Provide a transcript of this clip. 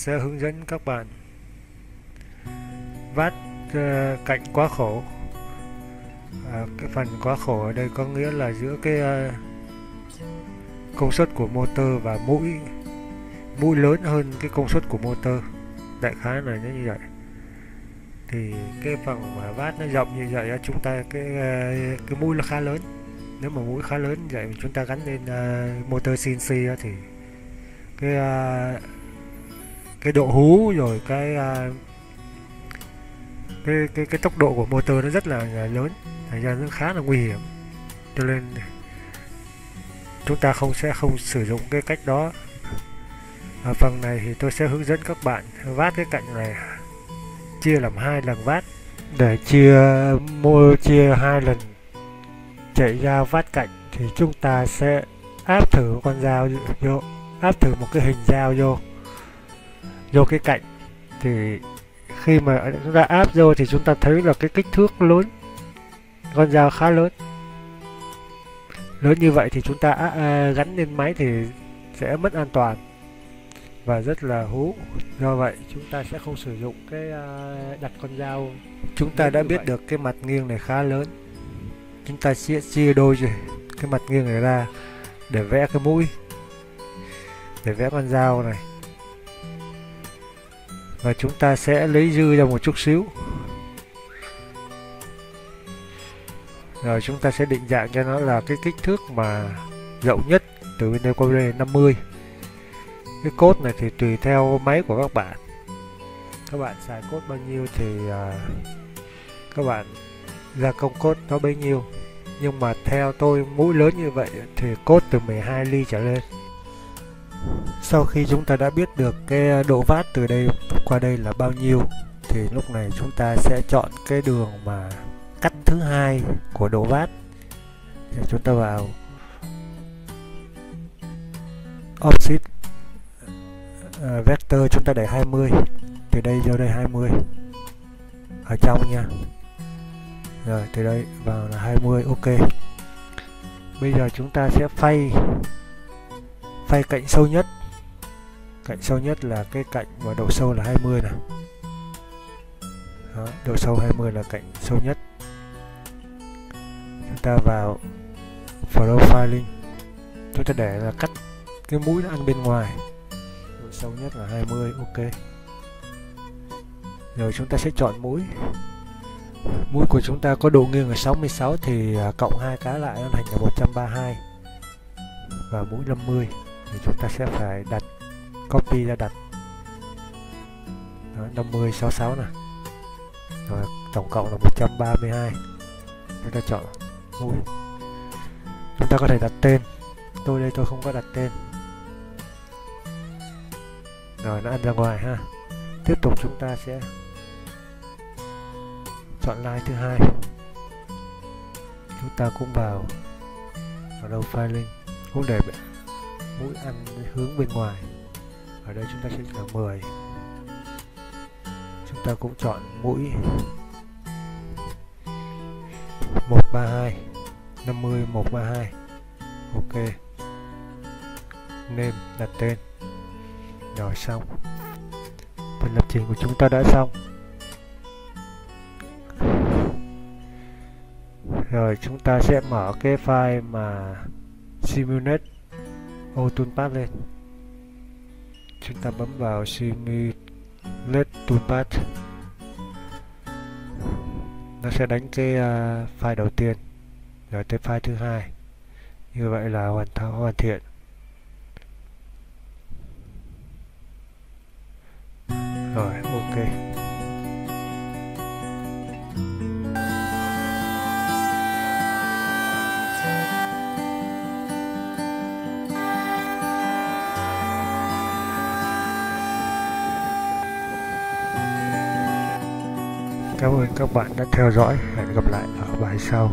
sẽ hướng dẫn các bạn vát cạnh quá khổ. Cái phần quá khổ ở đây có nghĩa là giữa cái công suất của motor và mũi lớn hơn cái công suất của motor, đại khái là như vậy. Thì cái phần mà vát nó rộng như vậy, chúng ta cái mũi nó khá lớn. Nếu mà mũi khá lớn như vậy chúng ta gắn lên motor CNC thì cái độ hú rồi cái tốc độ của motor nó rất là lớn, thành ra nó khá là nguy hiểm, cho nên chúng ta sẽ không sử dụng cái cách đó. Ở phần này thì tôi sẽ hướng dẫn các bạn vát cái cạnh này, chia làm 2 lần vát. Để chia 2 lần chạy dao vát cạnh thì chúng ta sẽ áp thử con dao vô, áp thử một cái hình dao vô cái cạnh. Thì khi mà chúng ta áp vô thì chúng ta thấy là cái kích thước lớn, con dao khá lớn như vậy thì chúng ta gắn lên máy thì sẽ mất an toàn và rất là hú. Do vậy chúng ta sẽ không sử dụng cái đặt con dao. Chúng ta đã biết được cái mặt nghiêng này khá lớn, chúng ta sẽ chia đôi cái mặt nghiêng này ra để vẽ cái mũi, để vẽ con dao này, và chúng ta sẽ lấy dư ra một chút xíu, rồi chúng ta sẽ định dạng cho nó là cái kích thước mà rộng nhất từ bên đây qua bên đây 50. Cái cốt này thì tùy theo máy của các bạn xài cốt bao nhiêu thì các bạn gia công cốt nó bấy nhiêu. Nhưng mà theo tôi, mũi lớn như vậy thì cốt từ 12 ly trở lên. Sau khi chúng ta đã biết được cái độ vát từ đây qua đây là bao nhiêu thì lúc này chúng ta sẽ chọn cái đường mà cắt thứ hai của độ vát. Để chúng ta vào offset vector, chúng ta để 20, từ đây vô đây 20 ở trong nha. Rồi từ đây vào là 20, ok. Bây giờ chúng ta sẽ phay cạnh sâu nhất. Cạnh sâu nhất là cái cạnh mà độ sâu là 20 này. Đó, độ sâu 20 là cạnh sâu nhất. Chúng ta vào profiling, chúng ta để là cắt cái mũi nó ăn bên ngoài, độ sâu nhất là 20, ok. Rồi chúng ta sẽ chọn mũi. Mũi của chúng ta có độ nghiêng là 66 thì cộng 2 cái lại nó thành là 132. Và mũi 50 thì chúng ta sẽ phải đặt, copy ra đặt. Đó, 50, 66 này. Rồi tổng cộng là 132. Chúng ta chọn mũi. Chúng ta có thể đặt tên. Tôi không có đặt tên. Rồi nó ăn ra ngoài ha. Tiếp tục chúng ta sẽ chọn line thứ hai. Chúng ta cũng vào đâu filing, cũng để mũi ăn hướng bên ngoài. Ở đây chúng ta sẽ là 10. Chúng ta cũng chọn mũi 132, 50, 132, ok. Name, đặt tên. Rồi xong. Phần lập trình của chúng ta đã xong. Rồi chúng ta sẽ mở cái file mà simulate toolpath lên. Chúng ta bấm vào simulate toolpath. Nó sẽ đánh cái file đầu tiên, rồi tới file thứ hai. Như vậy là hoàn thiện. Rồi, ok. Cảm ơn các bạn đã theo dõi. Hẹn gặp lại ở bài sau.